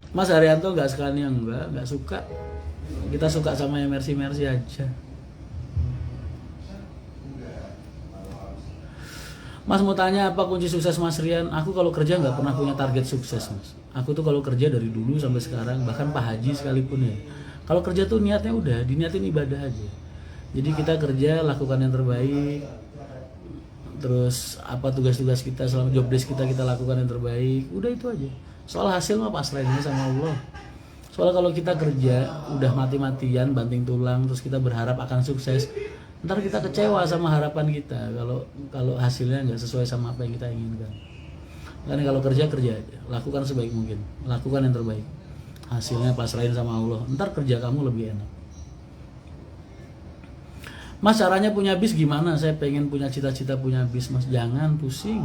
Mas Haryanto nggak Scania, nggak suka. Kita suka sama yang Mercy aja. Mas mau tanya apa kunci sukses Mas Rian? Aku kalau kerja nggak pernah punya target sukses, Mas. Aku tuh kalau kerja dari dulu sampai sekarang, bahkan Pak Haji sekalipun ya. Kalau kerja tuh niatnya udah diniatin ibadah aja. Jadi kita kerja, lakukan yang terbaik. Terus apa tugas-tugas kita selama job desk kita lakukan yang terbaik. Udah itu aja. Soal hasil mah pasrahin sama Allah. Soalnya kalau kita kerja udah mati-matian, banting tulang, terus kita berharap akan sukses, ntar kita kecewa sama harapan kita kalau hasilnya nggak sesuai sama apa yang kita inginkan. Karena kalau kerja aja, lakukan sebaik mungkin, lakukan yang terbaik. Hasilnya pasrahin sama Allah, ntar kerja kamu lebih enak. Mas caranya punya bis gimana? Saya pengen punya cita-cita punya bis, Mas. Jangan pusing.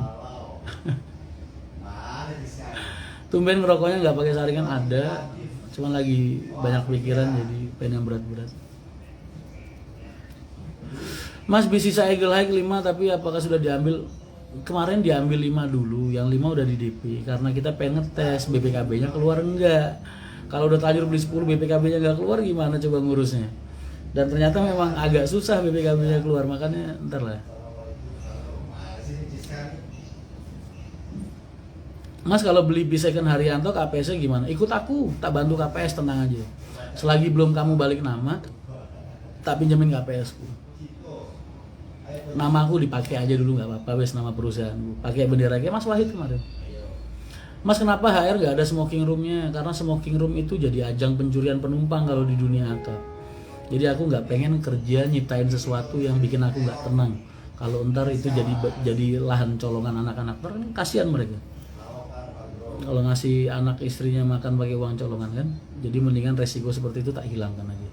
Tumben ngerokoknya nggak pakai saringan ada, cuman lagi banyak pikiran jadi pengen yang berat-berat. Mas bis sisa Eagle High 5 tapi apakah sudah diambil? Kemarin diambil 5 dulu, yang 5 udah di DP karena kita pengen ngetes BPKB-nya keluar enggak. Kalau udah terlanjur beli 10 BPKB-nya enggak keluar gimana coba ngurusnya? Dan ternyata memang agak susah BPKB-nya keluar, makanya ntar lah. Mas kalau beli bis second Haryanto KPS-nya gimana? Ikut aku, tak bantu KPS, tenang aja. Selagi belum kamu balik nama, tak pinjemin KPS-ku. Nama aku dipakai aja dulu nggak apa-apa, wes nama perusahaanku. Pakai bendera kayak Mas Wahid kemarin. Mas kenapa HR nggak ada smoking roomnya? Karena smoking room itu jadi ajang pencurian penumpang kalau di dunia akap. Jadi aku nggak pengen kerja nyiptain sesuatu yang bikin aku nggak tenang. Kalau ntar itu jadi lahan colongan anak-anak, kasihan mereka. Kalau ngasih anak istrinya makan pakai uang colongan kan, jadi mendingan resiko seperti itu tak hilangkan aja.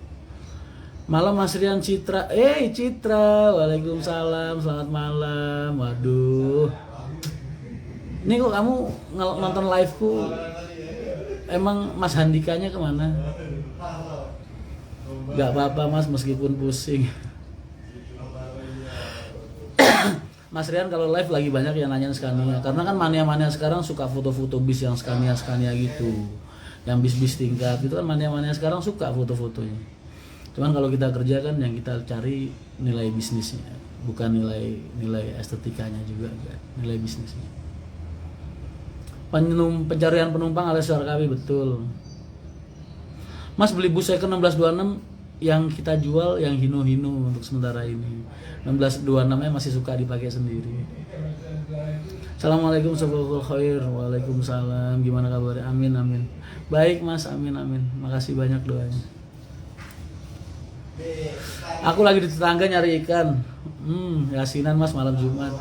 Malam Mas Rian Citra, Citra, waalaikumsalam, selamat malam. Waduh, ini kok kamu nonton liveku? Emang Mas Handikanya kemana? Gak apa-apa Mas, meskipun pusing. Mas Rian kalau live lagi banyak yang nanyain Scania, karena kan mania-mania sekarang suka foto-foto bis yang Scania gitu, yang bis-bis tingkat itu kan mania-mania sekarang suka foto-fotonya. Cuman kalau kita kerja kan yang kita cari nilai bisnisnya, bukan nilai estetikanya juga, nilai bisnisnya. Pencarian penumpang alias Warkawi betul. Mas beli bus second 1626 yang kita jual yang hino-hino untuk sementara ini. 1626-nya masih suka dipakai sendiri. Assalamualaikum sobat khair. Waalaikumsalam. Gimana kabarnya? Amin amin. Baik Mas, amin amin. Makasih banyak doanya. Aku lagi di tetangga nyari ikan. Yasinan Mas malam Jumat.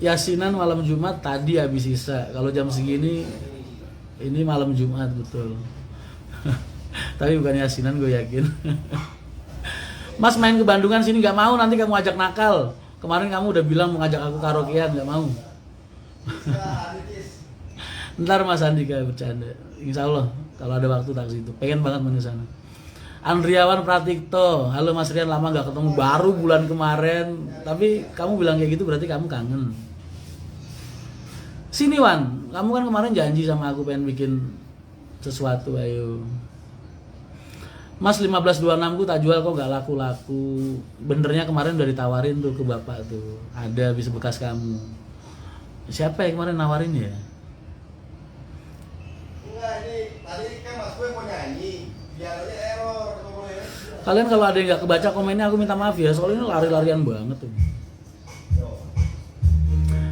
Yasinan malam Jumat tadi habis sisa. Kalau jam segini ini malam Jumat betul. Tapi bukan yasinan gue yakin. Mas main ke Bandungan sini nggak mau, nanti kamu ajak nakal. Kemarin kamu udah bilang mau ngajak aku karaokean, nggak mau. Ntar Mas Andika bercanda. Insya Allah kalau ada waktu tak situ. Pengen banget main ke sana. Andriawan Pratikto, halo Mas Rian, lama nggak ketemu, baru bulan kemarin. Tapi kamu bilang kayak gitu berarti kamu kangen. Sini Wan, kamu kan kemarin janji sama aku pengen bikin sesuatu, ayo. Mas 1526 ku tak jual kok gak laku-laku. Benernya kemarin udah ditawarin tuh ke bapak tuh. Ada bis bekas kamu. Siapa yang kemarin nawarin ya? Enggak, ini tadi kan Mas gue mau nyanyi. Biar aja error. Kalian kalau ada yang gak kebaca komennya aku minta maaf ya. Soalnya ini lari-larian banget tuh.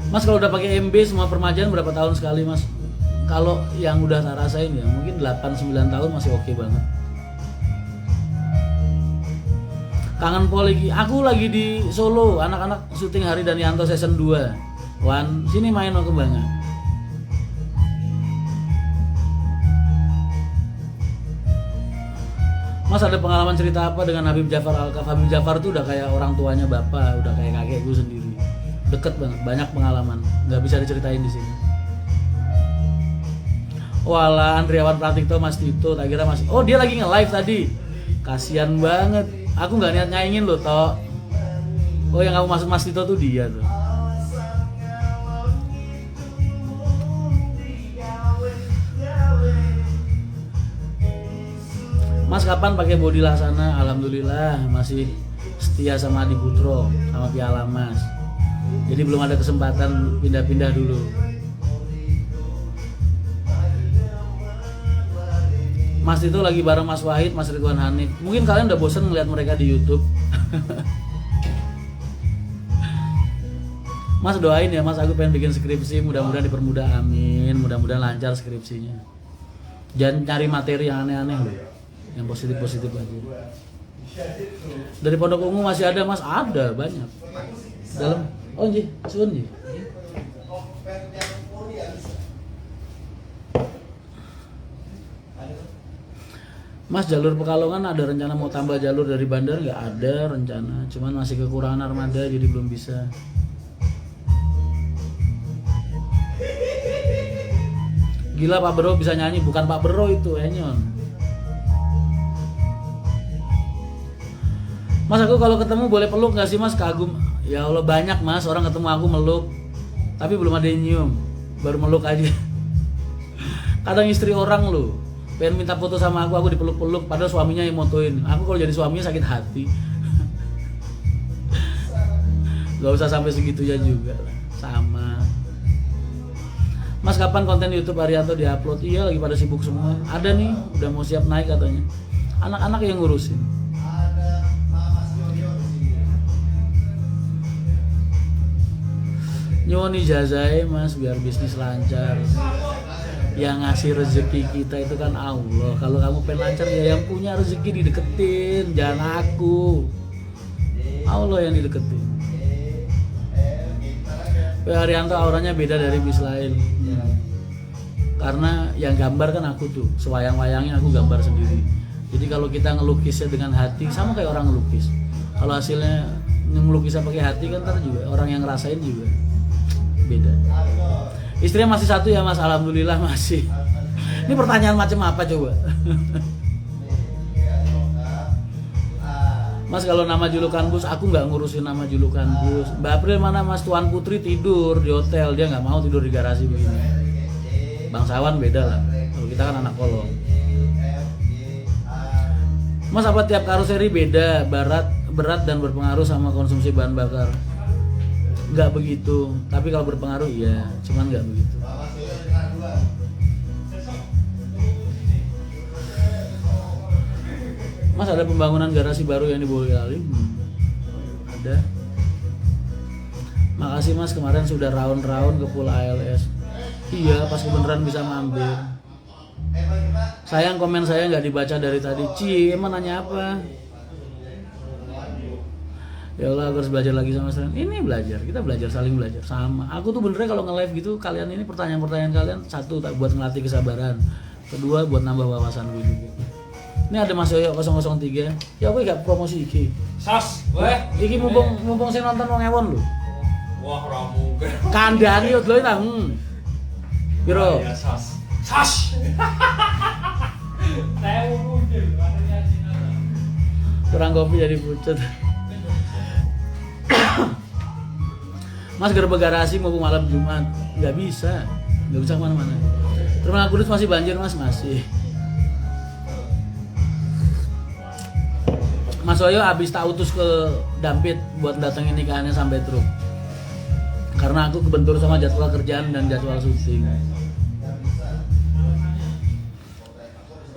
Mas kalau udah pakai MB semua permajaan berapa tahun sekali Mas? Kalau yang udah tak rasain ya mungkin 8-9 tahun masih oke banget. Kangen Pol lagi. Aku lagi di Solo, anak-anak syuting Hari dan Yanto season 2. Wan, sini main mau kembangan. Mas ada pengalaman cerita apa dengan Habib Jafar Al-Kaf? Habib Jafar tuh udah kayak orang tuanya bapak, udah kayak kakek gue sendiri. Deket banget, banyak pengalaman, nggak bisa diceritain di sini. Walah, Andriawan Pratikto, Mas Tito, tak kira Mas. Oh dia lagi nge-live tadi. Kasian banget. Aku nggak niat nyaingin loh, Tok. Oh yang kamu masuk Mas Tito tuh dia tuh. Mas kapan pakai body Laksana? Alhamdulillah masih setia sama Adi Putro, sama Piala Mas. Jadi belum ada kesempatan pindah-pindah dulu. Mas itu lagi bareng Mas Wahid, Mas Ridwan Hanif. Mungkin kalian udah bosan ngeliat mereka di YouTube. Mas doain ya Mas, aku pengen bikin skripsi, mudah-mudahan dipermudah, amin. Mudah-mudahan lancar skripsinya. Jangan cari materi yang aneh-aneh loh, yang positif-positif aja. Dari Pondok Ungu masih ada Mas? Ada, banyak. Dalam, oh nji, suun nji. Mas, jalur Pekalongan ada rencana mau tambah jalur dari bandar? Nggak ada rencana, cuman masih kekurangan armada jadi belum bisa. Gila Pak Bro bisa nyanyi, bukan Pak Bro itu, Enyon. Mas aku kalau ketemu boleh peluk nggak sih Mas? Kagum. Ya Allah banyak Mas, orang ketemu aku meluk, tapi belum ada yang nyium, baru meluk aja. Kadang istri orang loh pengen minta foto sama aku dipeluk-peluk, padahal suaminya yang motoin. Aku kalau jadi suaminya sakit hati. Gak usah sampai segitunya juga lah. Sama. Mas kapan konten YouTube Haryanto diupload? Iya lagi pada sibuk semua. Ada nih, udah mau siap naik katanya. Anak-anak yang ngurusin. Nyuwun ijazah Mas biar bisnis lancar. Yang ngasih rezeki kita itu kan Allah. Kalau kamu pengen lancar ya yang punya rezeki dideketin, jangan aku. Allah yang dideketin. Pak Haryanto auranya beda dari bis lain. Karena yang gambar kan aku tuh, sewayang-wayangnya aku gambar sendiri. Jadi kalau kita ngelukisnya dengan hati sama kayak orang ngelukis. Kalau hasilnya ngelukisnya pakai hati kan ntar juga orang yang ngerasain juga beda. Istrinya masih satu ya Mas? Alhamdulillah masih. Ini pertanyaan macam apa coba? Mas kalau nama julukan bus, aku nggak ngurusin nama julukan bus. Mbak April mana Mas? Tuan Putri tidur di hotel, dia nggak mau tidur di garasi begini. Bangsawan beda lah, kalau kita kan anak kolong. Mas apa tiap karoseri beda, berat dan berpengaruh sama konsumsi bahan bakar? Nggak begitu, tapi kalau berpengaruh iya, cuman nggak begitu. Mas ada pembangunan garasi baru yang di Boyolali? Ada. Makasih Mas kemarin sudah round-round ke Pulau ALS. Iya pas kebenaran bisa mampir. Sayang komen saya nggak dibaca dari tadi. Emang nanya apa? Ya Allah aku harus belajar lagi sama kalian. Ini belajar, kita belajar, saling belajar sama. Aku tuh benernya kalau nge-live gitu kalian ini pertanyaan-pertanyaan kalian satu buat ngelatih kesabaran, kedua buat nambah wawasan gue juga. Ini ada Mas Yoyo 003. Ya aku gak promosi iki. Sas, weh. Iki mumpung saya nonton wong ewon lho. Wah, ramu. Kandhani yo lho ta. Piro? Ya sas. Sas. Tahu mungkin katanya Cina. Kurang kopi jadi pucet. Mas gerbek garasi mau malam Jumat nggak bisa kemana-mana. Terminal Kudus masih banjir Mas, masih. Mas Oyo abis tak utus ke Dampit buat datengin nikahannya sampai truk. Karena aku kebentur sama jadwal kerjaan dan jadwal syuting.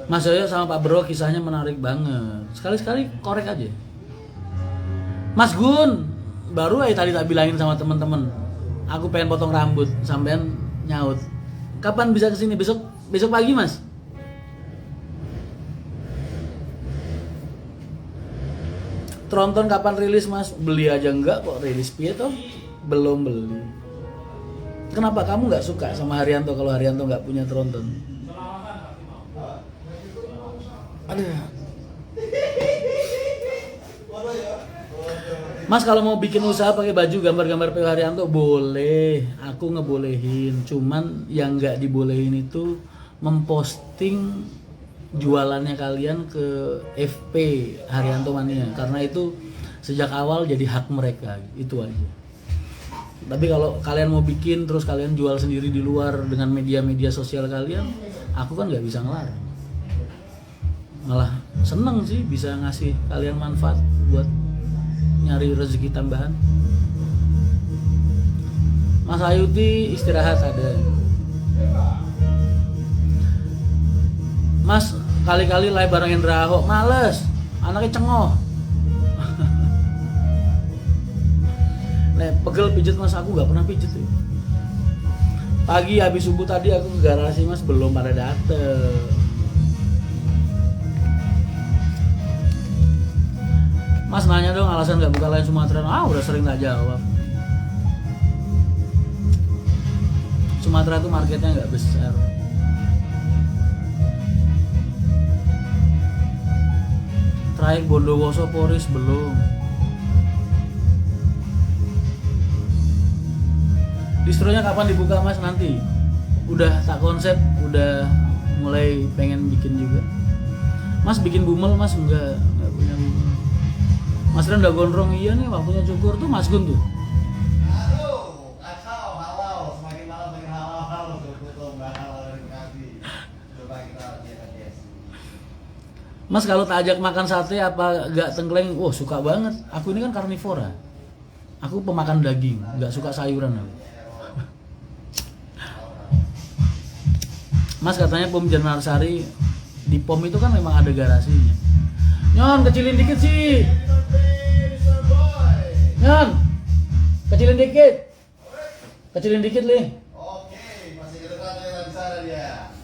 Mas Oyo sama Pak Bro kisahnya menarik banget. Sekali-sekali korek aja. Mas Gun, baru aja tadi tak bilangin sama temen-temen, aku pengen potong rambut, sampean nyaut. Kapan bisa kesini? Besok pagi Mas. Tronton kapan rilis Mas? Beli aja enggak kok, rilis piye toh? Belum beli. Kenapa kamu nggak suka sama Haryanto kalau Haryanto nggak punya Tronton? Aduh. Mas kalau mau bikin usaha pakai baju gambar-gambar PW Haryanto boleh, aku ngebolehin. Cuman yang nggak dibolehin itu memposting jualannya kalian ke FP Haryanto Mania, karena itu sejak awal jadi hak mereka, itu aja. Tapi kalau kalian mau bikin terus kalian jual sendiri di luar dengan media-media sosial kalian, aku kan nggak bisa ngelarang. malah seneng sih bisa ngasih kalian manfaat buat nyari rezeki tambahan. Mas Ayuti istirahat ada. Mas kali-kali live bareng Indra Ahok, males, anaknya cengoh. Nih pegel pijet mas, aku nggak pernah pijet tuh. Pagi habis subuh tadi aku ke garasi mas, belum pada dateng. Mas nanya dong alasan nggak buka lain Sumatera, udah sering tak jawab. Sumatera tuh marketnya nggak besar. Trayek Bondowoso Poris belum. Distronya kapan dibuka mas? Nanti. Udah tak konsep, udah mulai pengen bikin juga. Mas bikin bumel mas? Enggak punya bumel. Mas Ren udah gondrong, iya nih waktunya cukur tuh Mas Gun tuh. Aduh, kacau, halau, semakin malam semakin halau, tuh nggak halal kasih. Coba kita lihat ya. Mas kalau tak ajak makan sate apa gak tengkleng? Wah suka banget. Aku ini kan karnivora. Aku pemakan daging, gak suka sayuran aku. Mas katanya Pom Janarsari, di Pom itu kan memang ada garasinya. Nyon kecilin dikit sih. Nyon kecilin dikit. Kecilin dikit lih. Oke, masih kedengeran yang di sana dia.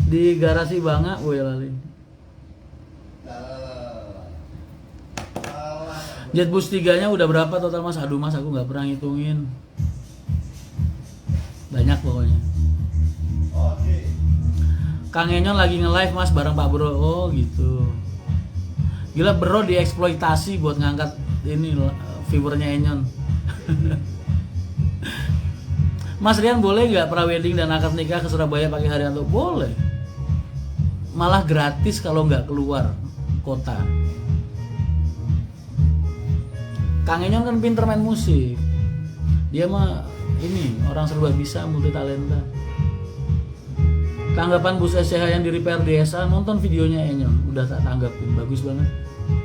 Di garasi Banga, woi lali. Jetbus 3-nya udah berapa total mas? Aduh mas, aku nggak pernah ngitungin. Banyak pokoknya. Oke. Kang Enyon lagi nge-live mas bareng Pak Bro. Oh gitu. Gila Bro dieksploitasi buat ngangkat ini viewernya Enyon. Mas Rian boleh nggak prawedding dan akad nikah ke Surabaya pakai Haryanto? Boleh. Malah gratis kalau nggak keluar kota. Kang Enyon kan pinter main musik. Dia mah ini orang serba bisa, multi talenta. Tanggapan bus SCH yang di repair desa, nonton videonya Enyon, udah tak tanggapin, bagus banget,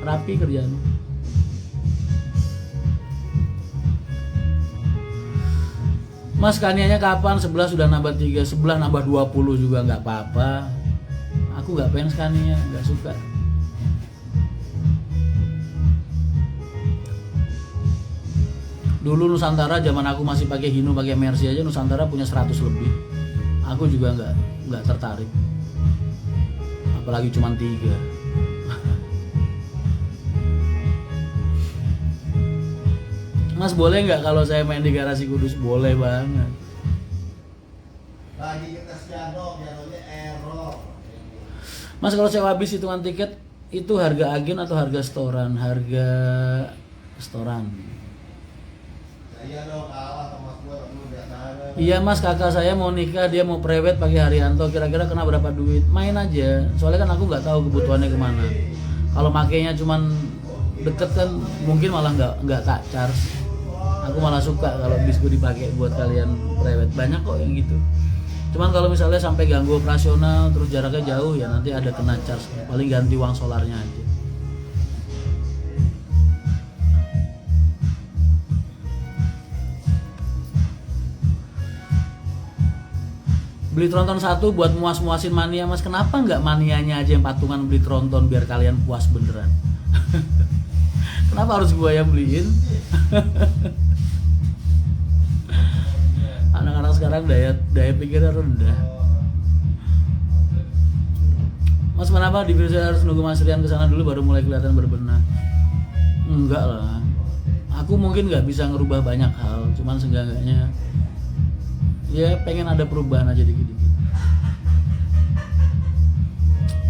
rapi kerjaannya. Mas Kanianya kapan? 11 sudah nambah 3, sebelah nambah 20 juga nggak apa-apa. Aku nggak pengen Scania, nggak suka. Dulu Nusantara zaman aku masih pakai Hino, pakai Mercy aja Nusantara punya 100 lebih. Aku juga nggak tertarik. Apalagi cuma 3. Mas boleh nggak kalau saya main di garasi Kudus? Boleh banget. Lagi kita pianonya error. Mas kalau sewa bis hitungan tiket itu harga agen atau harga setoran? Harga setoran. Iya dong, kalah sama gue dulu biasa. Iya mas, kakak saya mau nikah, dia mau prewed pakai Haryanto, kira-kira kena berapa duit? Main aja, soalnya kan aku nggak tahu kebutuhannya kemana. Kalau makainya cuman deket kan mungkin malah nggak tak charge. Aku malah suka kalau bisku dipakai buat kalian prewed, banyak kok yang gitu. Cuman kalau misalnya sampai ganggu operasional terus jaraknya jauh ya nanti ada kena charge, paling ganti uang solarnya aja. Beli tronton 1 buat muas-muasin mania mas. Kenapa nggak manianya aja yang patungan beli tronton biar kalian puas beneran? Kenapa harus gua yang beliin? Anak-anak sekarang daya pikirnya rendah. Mas kenapa di video saya harus nunggu Mas Rian kesana dulu baru mulai kelihatan berbenah? Enggak lah. Aku mungkin nggak bisa ngerubah banyak hal, cuman seenggaknya ya pengen ada perubahan aja dikit-dikit.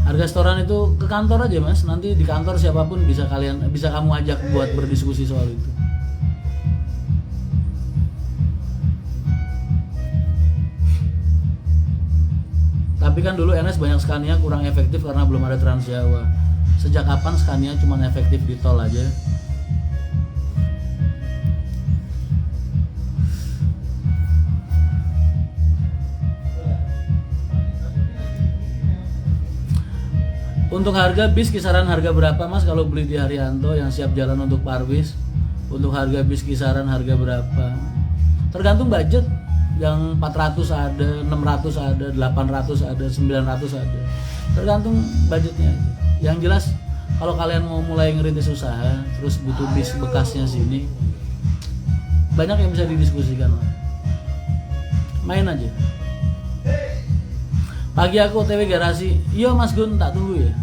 Harga setoran itu ke kantor aja mas, nanti di kantor siapapun bisa kamu ajak buat berdiskusi soal itu. Tapi kan dulu NS banyak Scania kurang efektif karena belum ada Trans Jawa. Sejak kapan Scania cuma efektif di tol aja? Untuk harga bis kisaran harga berapa Mas kalau beli di Haryanto yang siap jalan untuk Parwis? Untuk harga bis kisaran harga berapa? Tergantung budget. Yang 400 ada, 600 ada, 800 ada, 900 ada. Tergantung budgetnya aja. Yang jelas kalau kalian mau mulai ngerintis usaha, terus butuh bis bekasnya sini, banyak yang bisa didiskusikan lah. Main aja. Pagi aku OTW garasi. Iya Mas Gun, tak tunggu ya.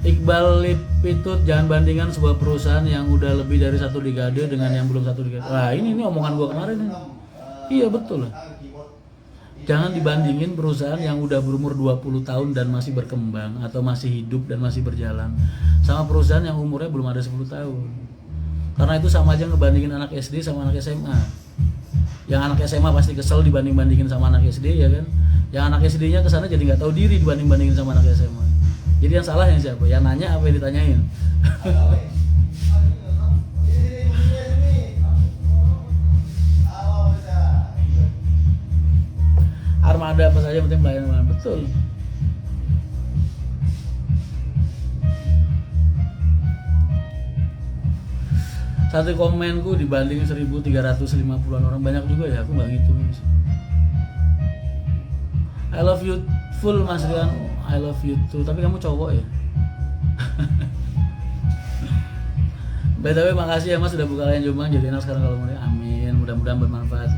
Iqbal Lipitut, jangan bandingkan sebuah perusahaan yang udah lebih dari 1 dekade dengan yang belum 1 dekade. Wah ini omongan gua kemarin ini. Iya betul lah. Jangan dibandingin perusahaan yang udah berumur 20 tahun dan masih berkembang atau masih hidup dan masih berjalan sama perusahaan yang umurnya belum ada 10 tahun. Karena itu sama aja ngebandingin anak SD sama anak SMA. Yang anak SMA pasti kesel dibanding-bandingin sama anak SD ya kan. Yang anak SD-nya kesana jadi nggak tahu diri dibanding-bandingin sama anak SMA. Jadi yang salah yang siapa? Yang nanya apa yang ditanyain? Armada apa saja penting pelayanan. Betul. Satu komenku dibanding 1.350-an orang, banyak juga ya, aku nggak gitu. I love you full Mas Rian, I love you too. Tapi kamu cowok ya. BTW makasih ya Mas sudah buka layan Jombang, jadi enak sekarang kalau mulai. Amin, mudah-mudahan bermanfaat.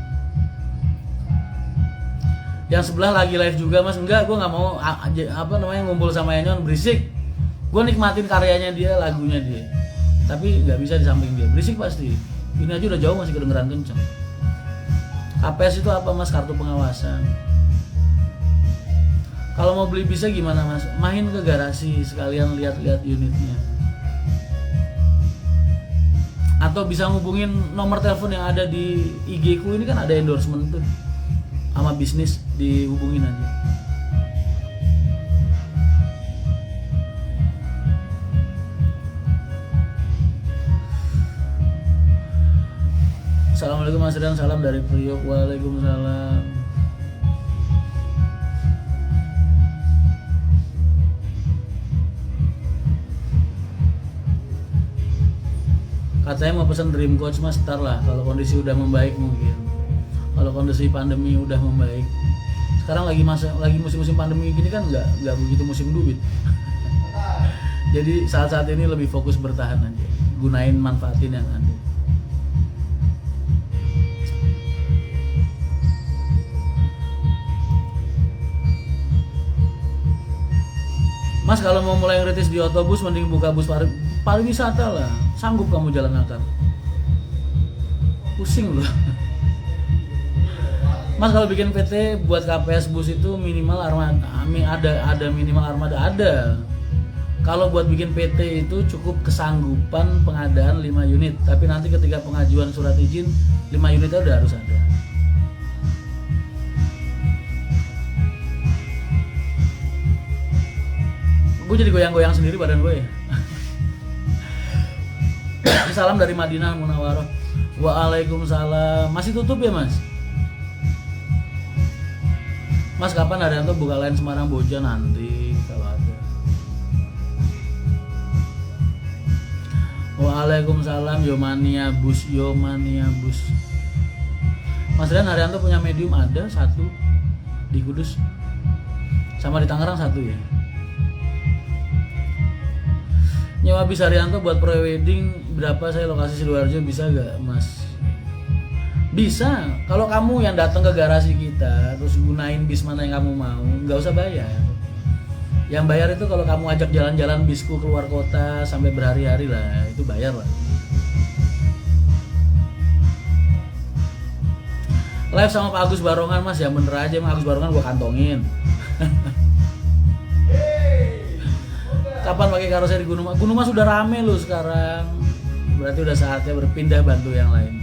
Yang sebelah lagi live juga Mas. Enggak, gue nggak mau ngumpul sama Enyon berisik. Gue nikmatin karyanya dia, lagunya dia. Tapi nggak bisa di samping dia, berisik pasti. Ini aja udah jauh masih kedengeran kenceng. KPS itu apa Mas? Kartu pengawasan. Kalau mau beli bisa gimana Mas? Main ke garasi sekalian lihat-lihat unitnya. Atau bisa ngubungin nomor telepon yang ada di IG ku, ini kan ada endorsement tuh sama bisnis, dihubungin aja. Assalamualaikum Mas Rian, salam dari Priok. Waalaikumsalam. Katanya mau pesan Dream Coach Mas, ntar lah kalau kondisi udah membaik mungkin. Kalau kondisi pandemi udah membaik. Sekarang lagi musim-musim pandemi gini kan nggak begitu musim duit. Jadi saat-saat ini lebih fokus bertahan aja, gunain manfaatin yang ada. Mas kalau mau mulai ngeritis di otobus mending buka bus pariwisata lah. Sanggup kamu jalan akar? Pusing loh. Mas kalau bikin PT buat KPS bus itu minimal armada, ada minimal armada ada. Kalau buat bikin PT itu cukup kesanggupan pengadaan 5 unit, tapi nanti ketika pengajuan surat izin 5 unitnya udah harus ada. Gue jadi goyang-goyang sendiri badan gue ya. Salam dari Madinah Munawarah. Waalaikumsalam. Masih tutup ya Mas? Mas kapan Haryanto buka lain Semarang Boja? Nanti kalau ada. Waalaikumsalam. Yomania Bus. Mas Rian, Haryanto punya medium ada 1 di Kudus, sama di Tangerang 1 ya. Nyewa bis Haryanto buat pre-wedding berapa? Saya lokasi Sidoarjo, bisa gak Mas? Bisa, kalau kamu yang datang ke garasi kita terus gunain bis mana yang kamu mau, nggak usah bayar. Yang bayar itu kalau kamu ajak jalan-jalan bisku keluar kota sampai berhari-hari lah, itu bayar lah. Live sama Pak Agus Barongan Mas, yang bener aja Mas, Agus Barongan gua kantongin. Kapan pakai karoseri Gunung Mas? Gunung Mas sudah rame loh sekarang. Berarti udah saatnya berpindah bantu yang lain.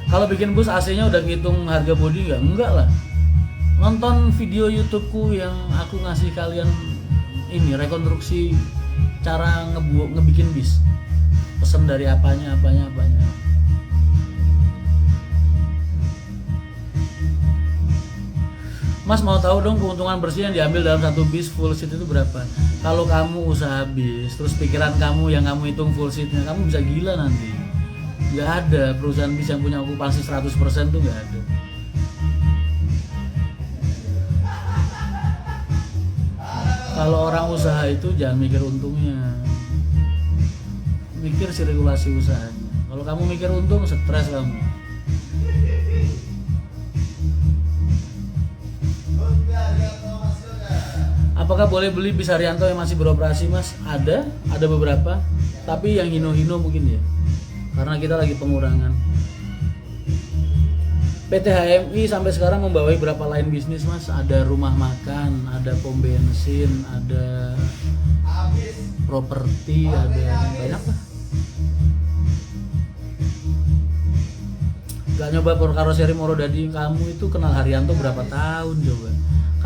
Kalau bikin bus AC-nya udah ngitung harga bodi nggak? Enggak lah. Nonton video YouTubeku yang aku ngasih kalian ini rekonstruksi cara ngebikin bis. Pesen dari apanya. Mas mau tahu dong keuntungan bersih yang diambil dalam satu bis full seat itu berapa? Kalau kamu usaha bis, terus pikiran kamu yang kamu hitung full seatnya, kamu bisa gila nanti. Nggak ada perusahaan bis yang punya okupansi 100% tuh nggak ada. Kalau orang usaha itu jangan mikir untungnya, mikir sirkulasi usahanya. Kalau kamu mikir untung, stres kamu. Apakah boleh beli bis Haryanto yang masih beroperasi, Mas? Ada beberapa, tapi yang hino-hino mungkin ya, karena kita lagi pengurangan. PT HMI sampai sekarang membawahi berapa line bisnis, Mas? Ada rumah makan, ada pom bensin, ada properti, ada banyak lah. Gak nyoba karoseri Morodadi, kamu itu kenal Haryanto berapa tahun coba?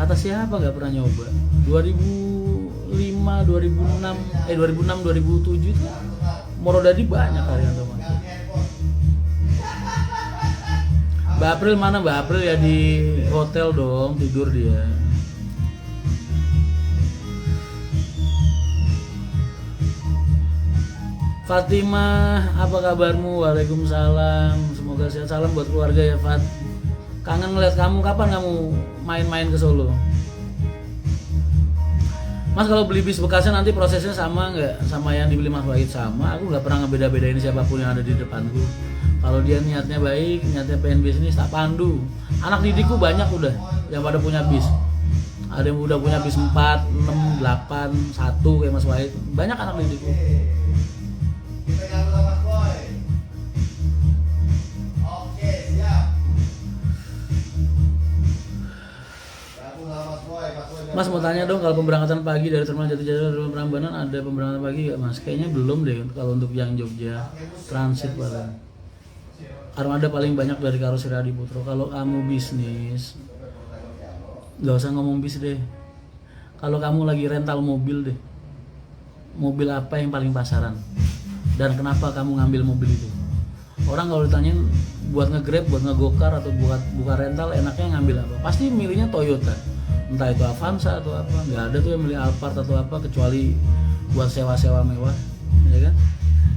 Kata siapa gak pernah nyoba? 2005, 2006, 2007 itu Morodadi banyak Haryanto Mas. Mbak April mana? Mbak April ya di hotel dong, tidur dia. Fatimah, apa kabarmu? Waalaikumsalam. Semoga sehat. Salam buat keluarga ya, Fat. Kangen ngeliat kamu. Kapan kamu main-main ke Solo? Mas, kalau beli bis bekasnya nanti prosesnya sama nggak sama yang dibeli Mas Wahid? Sama. Aku nggak pernah ngebeda-bedain siapapun yang ada di depanku. Kalau dia niatnya baik, niatnya pengen bisnis, tak pandu. Anak didikku banyak udah yang pada punya bis. Ada yang udah punya bis 4, 6, 8, 1 kayak Mas Wahid. Banyak anak didikku. Kita nyambut sama Mas Boy. Oke, siap. Nyambut sama Mas Boy. Mas mau tanya dong, kalau pemberangkatan pagi dari Terminal Jatijasa ke Prambanan ada pemberangkatan pagi nggak, Mas? Kayaknya belum deh kalau untuk yang Jogja transit paling. Armada paling banyak dari karoseri Adi Putro. Kalau kamu bisnis, nggak usah ngomong bis deh. Kalau kamu lagi rental mobil deh, mobil apa yang paling pasaran? Dan kenapa kamu ngambil mobil itu? Orang kalau ditanyain buat nge-grab, buat nge-gokar atau buat buka rental, enaknya ngambil apa? Pasti milihnya Toyota. Entah itu Avanza atau apa. Nggak ada tuh yang milih Alphard atau apa kecuali buat sewa-sewa mewah, ya kan?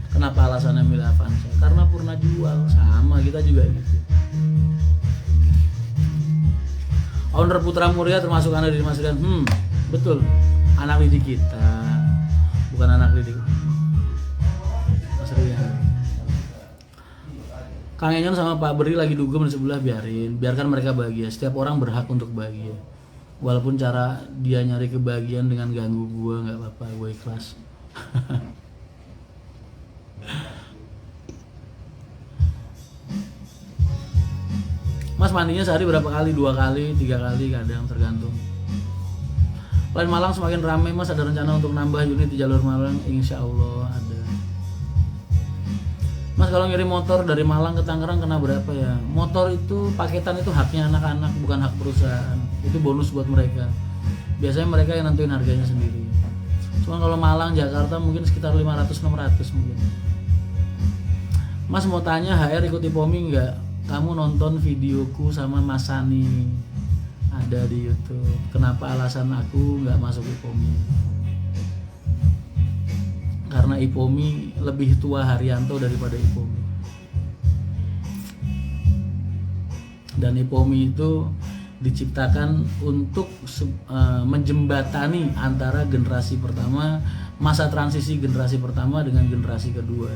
Kenapa alasannya milih Avanza? Karena purna jual. Sama kita juga gitu. Owner Putra Muria termasuk anak didik Mas Rian. Betul. Anak didik kita. Bukan anak didik Mas Rian. Kang Enyon sama Pak Beri lagi dugem di sebelah, biarkan mereka bahagia. Setiap orang berhak untuk bahagia. Walaupun cara dia nyari kebahagiaan dengan ganggu gue, nggak apa-apa, gue ikhlas. Mas mandinya sehari berapa kali? 2 kali, 3 kali, kadang tergantung. Line Malang semakin ramai, Mas. Ada rencana untuk nambah unit di jalur Malang? Insya Allah ada. Mas, kalau ngirim motor dari Malang ke Tangerang kena berapa ya? Motor itu paketan itu haknya anak-anak, bukan hak perusahaan. Itu bonus buat mereka. Biasanya mereka yang nentuin harganya sendiri. Cuma kalau Malang, Jakarta mungkin sekitar 500-600 mungkin. Mas mau tanya, HR ikut IPOMI nggak? Kamu nonton videoku sama Mas Sani, ada di YouTube. Kenapa alasan aku nggak masuk IPOMI? Karena IPOMI lebih tua Haryanto daripada IPOMI. Dan IPOMI itu diciptakan untuk menjembatani antara generasi pertama, masa transisi generasi pertama dengan generasi kedua.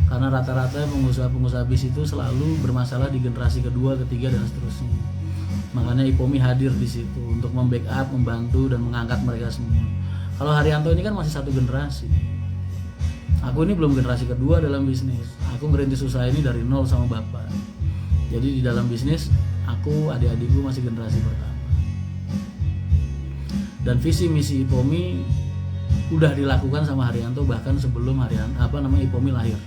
Karena rata-rata pengusaha-pengusaha bis itu selalu bermasalah di generasi kedua, ketiga, dan seterusnya. Makanya IPOMI hadir di situ untuk membackup, membantu, dan mengangkat mereka semua. Kalau Haryanto ini kan masih satu generasi. Aku ini belum generasi kedua dalam bisnis. Aku ngerintis usaha ini dari nol sama bapak. Jadi di dalam bisnis, aku, adik-adikku masih generasi pertama. Dan visi misi IPOMI udah dilakukan sama Haryanto bahkan sebelum IPOMI lahir.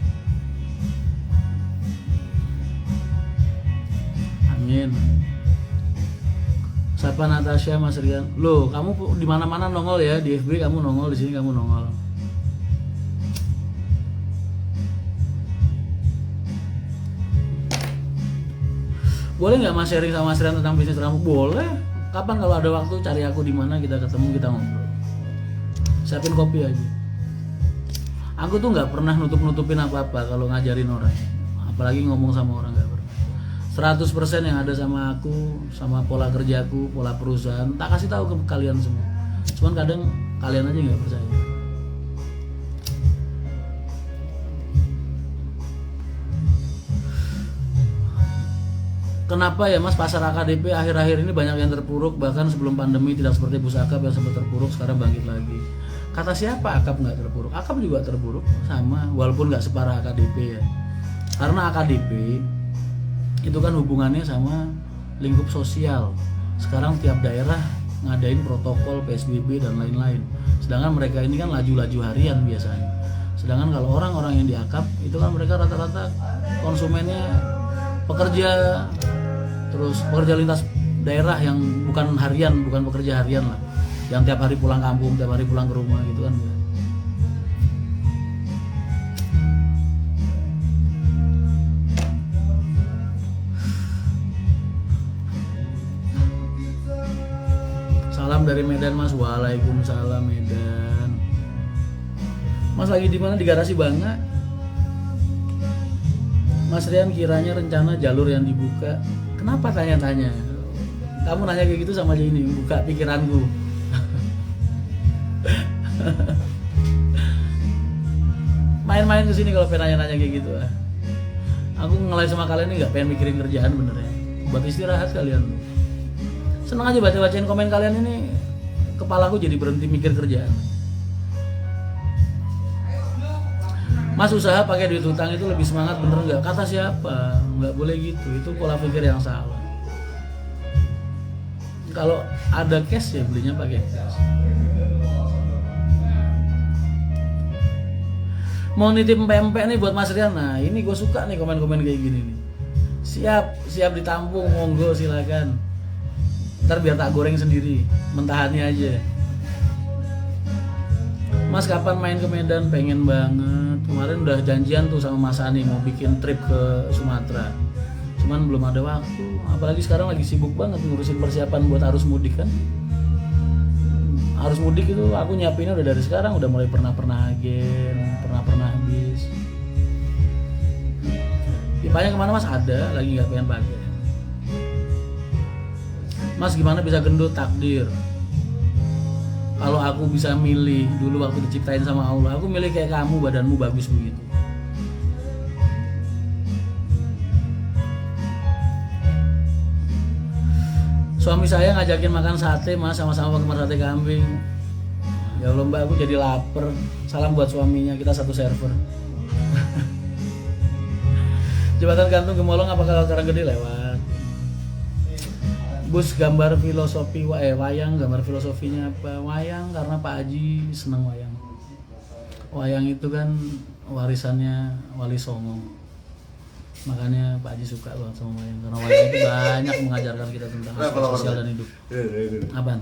Amin. Siapa Natasha, Mas Rian? Loh, kamu di mana-mana nongol ya, di FB kamu nongol, di sini kamu nongol. boleh nggak Mas sharing sama Mas Rian tentang bisnis kamu? Boleh. Kapan kalau ada waktu cari aku di mana, kita ketemu, kita ngobrol. Siapin kopi aja. Aku tuh nggak pernah nutup-nutupin apa-apa kalau ngajarin orang, apalagi ngomong sama orang, nggak pernah. 100% yang ada sama aku, sama pola kerjaku, pola perusahaan, tak kasih tahu ke kalian semua. Cuman kadang kalian aja nggak percaya. Kenapa ya Mas pasar AKDP akhir-akhir ini banyak yang terpuruk, bahkan sebelum pandemi tidak seperti bus akap yang sempat terpuruk sekarang bangkit lagi. Kata siapa akap nggak terpuruk? Akap juga terpuruk sama, walaupun nggak separah AKDP ya. Karena AKDP itu kan hubungannya sama lingkup sosial. Sekarang tiap daerah ngadain protokol PSBB dan lain-lain. Sedangkan mereka ini kan laju-laju harian biasanya. Sedangkan kalau orang-orang yang di akap itu kan mereka rata-rata konsumennya pekerja, terus pekerja lintas daerah yang bukan harian, bukan pekerja harian lah, yang tiap hari pulang kampung, tiap hari pulang ke rumah gitu kan. Salam dari Medan Mas. Waalaikumsalam Medan. Mas lagi di mana? Di garasi Bangga. Mas Rian, kiranya rencana jalur yang dibuka. Kenapa tanya-tanya? Kamu nanya kayak gitu sama aja ini, buka pikiranku. Main-main ke sini kalau pengen nanya-nanya kayak gitu. Aku ngelay sama kalian ini nggak pengen mikirin kerjaan bener ya. Buat istirahat kalian. Seneng aja baca-bacain komen kalian ini. Kepalaku jadi berhenti mikir kerjaan. Mas usaha pakai duit hutang itu lebih semangat, bener nggak? Kata siapa? Nggak boleh gitu, itu pola pikir yang salah. Kalau ada cash ya belinya pakai cash. Mau nitip pempek nih buat Mas Rian. Nah ini gue suka nih komen-komen kayak gini nih. Siap ditampung, monggo silakan. Ntar biar tak goreng sendiri, mentahannya aja. Mas kapan main ke Medan? Pengen banget. Kemarin udah janjian tuh sama Mas Ani mau bikin trip ke Sumatera. Cuman belum ada waktu. Apalagi sekarang lagi sibuk banget ngurusin persiapan buat arus mudik kan. Arus mudik itu aku nyiapinnya udah dari sekarang, udah mulai pernah agen, pernah bis. Pipanya kemana Mas? Ada, lagi nggak pengen pakai. Mas gimana bisa gendut? Takdir. Kalau aku bisa milih dulu waktu diciptain sama Allah, aku milih kayak kamu, badanmu bagus begitu. Suami saya ngajakin makan sate Mas, sama-sama penggemar sate kambing. Ya Allah Mbak, aku jadi lapar. Salam buat suaminya, kita satu server. Jembatan gantung Gemolong apakah Karanggede lewat? Bus gambar filosofi wayang, gambar filosofinya apa? Wayang karena Pak Haji senang wayang. Wayang itu kan warisannya Wali Songo. Makanya Pak Haji suka banget sama wayang, karena wayang itu banyak mengajarkan kita tentang aspek sosial dan hidup. Apaan?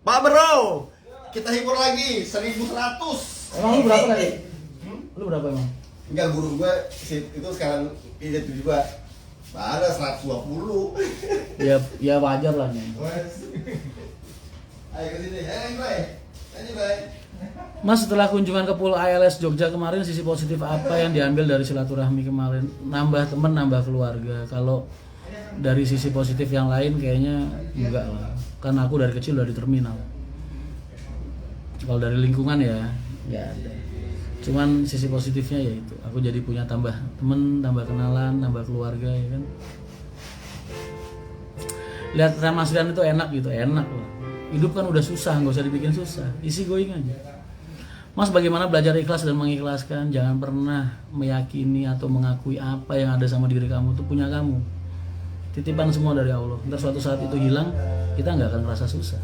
Pak Bro, kita hibur lagi 1.100. Emang lu berapa kali? Lu berapa emang? Enggak, guru gue itu sekarang itu juga ada 120. Ya wajar lah nih. Ayo ke sini, ayo Bray. Mas, setelah kunjungan ke Pool ALS Jogja kemarin, sisi positif apa yang diambil dari silaturahmi kemarin? Nambah teman, nambah keluarga. Kalau dari sisi positif yang lain kayaknya enggak lah. Kan aku dari kecil udah di terminal. Kalau dari lingkungan ya enggak ada. Cuman sisi positifnya ya itu, aku jadi punya tambah temen, tambah kenalan, tambah keluarga ya kan. Lihat sama Mas Rian itu enak gitu, enak loh. Hidup kan udah susah, nggak usah dibikin susah, easy going aja. Mas bagaimana belajar ikhlas dan mengikhlaskan? Jangan pernah meyakini atau mengakui apa yang ada sama diri kamu itu punya kamu. Titipan semua dari Allah. Ntar suatu saat itu hilang, kita nggak akan ngerasa susah.